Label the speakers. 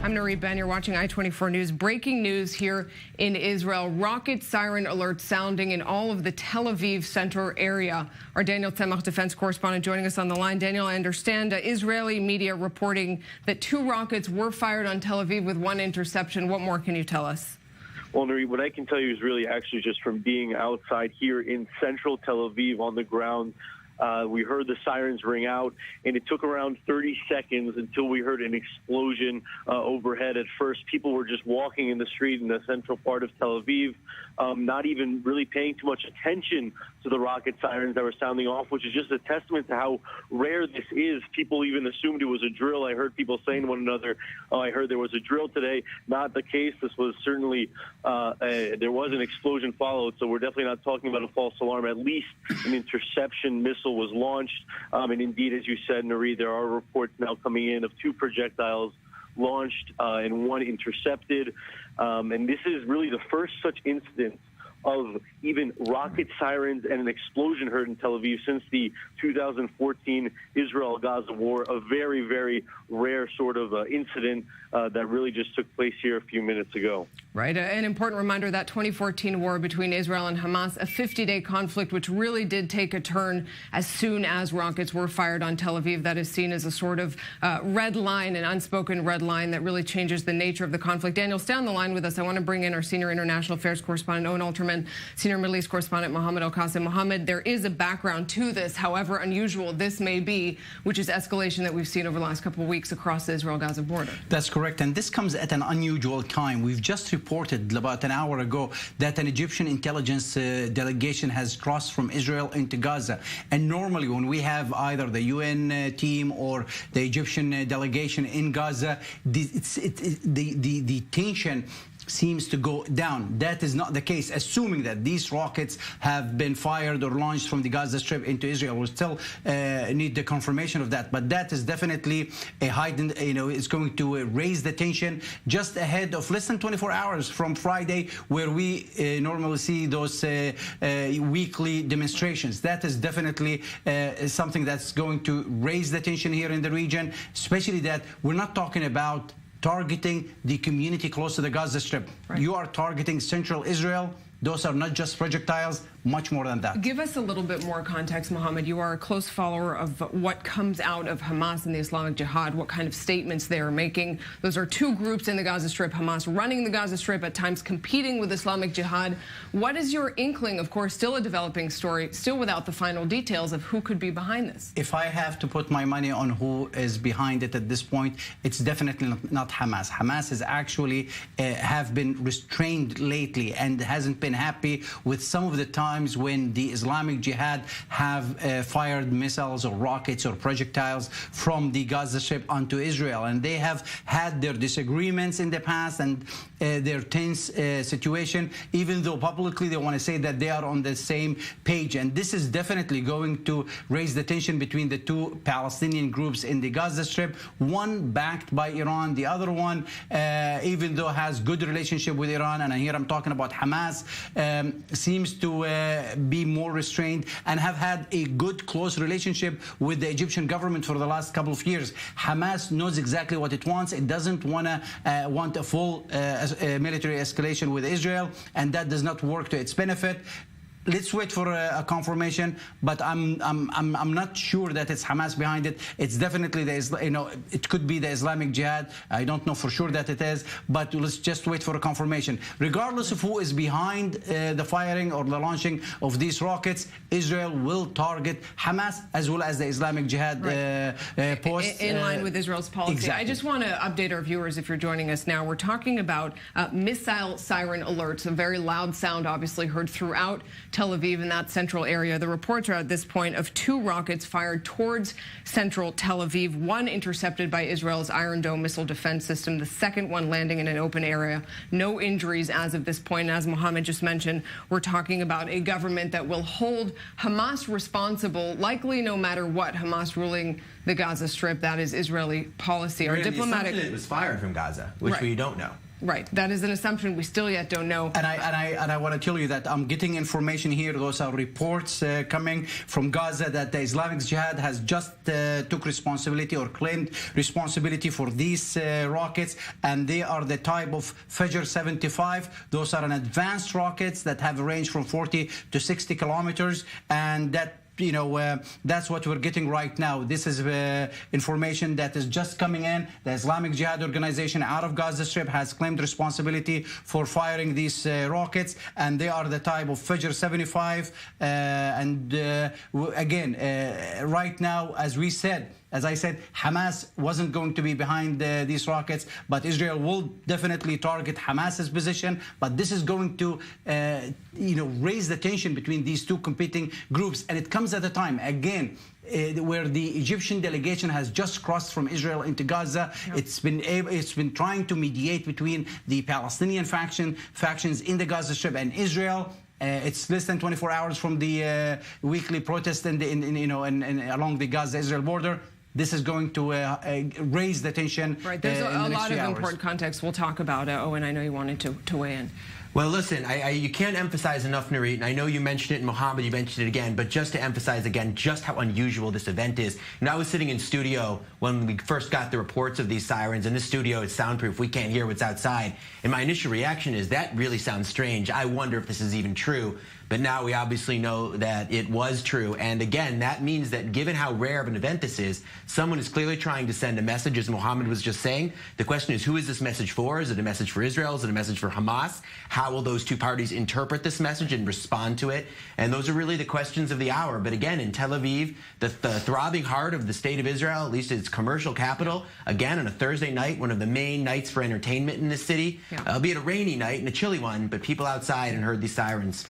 Speaker 1: I'm Nurit Ben. You're watching I-24 News. Breaking news here in Israel. Rocket siren alerts sounding in all of the Tel Aviv center area. Our Daniel Tzemach defense correspondent joining us on the line. Daniel, I understand Israeli media reporting that 2 rockets were fired on Tel Aviv with 1 interception. What more can you tell us?
Speaker 2: Well, Nurit, what I can tell you is really actually just from being outside here in central Tel Aviv on the ground. We heard the sirens ring out, and it took around 30 seconds until we heard an explosion overhead. At first, people were just walking in the street in the central part of Tel Aviv, not even really paying too much attention to the rocket sirens that were sounding off, which is just a testament to how rare this is. People even assumed it was a drill. I heard people saying to one another, "Oh, I heard there was a drill today." Not the case. This was certainly, there was an explosion followed, so we're definitely not talking about a false alarm. At least an interception missile was launched. And indeed, as you said, Nurit, there are reports now coming in of 2 projectiles launched and 1 intercepted. And this is really the first such incident of even rocket sirens and an explosion heard in Tel Aviv since the 2014 Israel-Gaza war, a very, very rare sort of incident that really just took place here a few minutes ago.
Speaker 1: Right. An important reminder, that 2014 war between Israel and Hamas, a 50-day conflict which really did take a turn as soon as rockets were fired on Tel Aviv. That is seen as a sort of red line, an unspoken red line that really changes the nature of the conflict. Daniel, stay on the line with us. I want to bring in our senior international affairs correspondent, Owen Alterman, senior Middle East correspondent, Mohammed Al-Qasim. Mohammed, there is a background to this, however unusual this may be, which is escalation that we've seen over the last couple of weeks across the Israel-Gaza border.
Speaker 3: That's correct, and this comes at an unusual time. We've just reported about an hour ago that an Egyptian intelligence delegation has crossed from Israel into Gaza. And normally when we have either the UN team or the Egyptian delegation in Gaza, the tension seems to go down. That is not the case, assuming that these rockets have been fired or launched from the Gaza Strip into Israel. We still need the confirmation of that, but that is definitely a heightened, it's going to raise the tension just ahead of less than 24 hours from Friday, where we normally see those weekly demonstrations. That is definitely something that's going to raise the tension here in the region, especially that we're not talking about targeting the community close to the Gaza Strip. Right. You are targeting central Israel. Those are not just projectiles, much more than that.
Speaker 1: Give us a little bit more context, Mohammed. You are a close follower of what comes out of Hamas and the Islamic Jihad, what kind of statements they are making. Those are 2 groups in the Gaza Strip, Hamas running the Gaza Strip, at times competing with Islamic Jihad. What is your inkling, of course, still a developing story, still without the final details of who could be behind this?
Speaker 3: If I have to put my money on who is behind it at this point, it's definitely not Hamas. Hamas has actually have been restrained lately and hasn't been happy with some of the times when the Islamic Jihad have fired missiles or rockets or projectiles from the Gaza Strip onto Israel. And they have had their disagreements in the past and their tense situation, even though publicly they want to say that they are on the same page. And this is definitely going to raise the tension between the 2 Palestinian groups in the Gaza Strip, one backed by Iran, the other one, even though has good relationship with Iran, and here I'm talking about Hamas, seems to be more restrained and have had a good, close relationship with the Egyptian government for the last couple of years. Hamas knows exactly what it wants. It doesn't want a full military escalation with Israel, and that does not work to its benefit. Let's wait for a confirmation, but I'm not sure that it's Hamas behind it. It's definitely it could be the Islamic Jihad. I don't know for sure that it is, but let's just wait for a confirmation. Regardless of who is behind the firing or the launching of these rockets, Israel will target Hamas as well as the Islamic Jihad posts.
Speaker 1: In line with Israel's policy.
Speaker 3: Exactly.
Speaker 1: I just want to update our viewers if you're joining us now. We're talking about missile siren alerts, a very loud sound obviously heard throughout Tel Aviv in that central area. The reports are at this point of 2 rockets fired towards central Tel Aviv, 1 intercepted by Israel's Iron Dome missile defense system, the second one landing in an open area. No injuries as of this point. And as Mohammed just mentioned, we're talking about a government that will hold Hamas responsible, likely no matter what. Hamas ruling the Gaza Strip, that is Israeli policy. Our diplomatic...
Speaker 4: The assumption it was fired from Gaza, which we don't know.
Speaker 1: Right. That is an assumption we still yet don't know.
Speaker 3: And I want to tell you that I'm getting information here. Those are reports coming from Gaza that the Islamic Jihad has just took responsibility or claimed responsibility for these rockets, and they are the type of Fajr 75. Those are an advanced rockets that have a range from 40 to 60 kilometers, and that, you know, that's what we're getting right now. This is information that is just coming in. The Islamic Jihad organization out of Gaza Strip has claimed responsibility for firing these rockets, and they are the type of Fajr 75. Again, right now, as I said, Hamas wasn't going to be behind these rockets, but Israel will definitely target Hamas's position. But this is going to, raise the tension between these two competing groups, and it comes at a time, again, where the Egyptian delegation has just crossed from Israel into Gaza. Yep. It's been trying to mediate between the Palestinian factions in the Gaza Strip and Israel. It's less than 24 hours from the weekly protest along the Gaza-Israel border. This is going to raise the tension.
Speaker 1: Right, there's a lot of important context we'll talk about. Owen, I know you wanted to weigh in.
Speaker 4: Well, listen, you can't emphasize enough, Nurit, and I know you mentioned it, and Mohammed, you mentioned it again, but just to emphasize again just how unusual this event is. And I was sitting in studio when we first got the reports of these sirens, and this studio is soundproof. We can't hear what's outside. And my initial reaction is, that really sounds strange. I wonder if this is even true. But now we obviously know that it was true. And again, that means that given how rare of an event this is, someone is clearly trying to send a message, as Mohammed was just saying. The question is, who is this message for? Is it a message for Israel? Is it a message for Hamas? How will those two parties interpret this message and respond to it? And those are really the questions of the hour. But again, in Tel Aviv, the throbbing heart of the state of Israel, at least its commercial capital, again, on a Thursday night, one of the main nights for entertainment in this city, albeit a rainy night and a chilly one, but people outside and heard these sirens.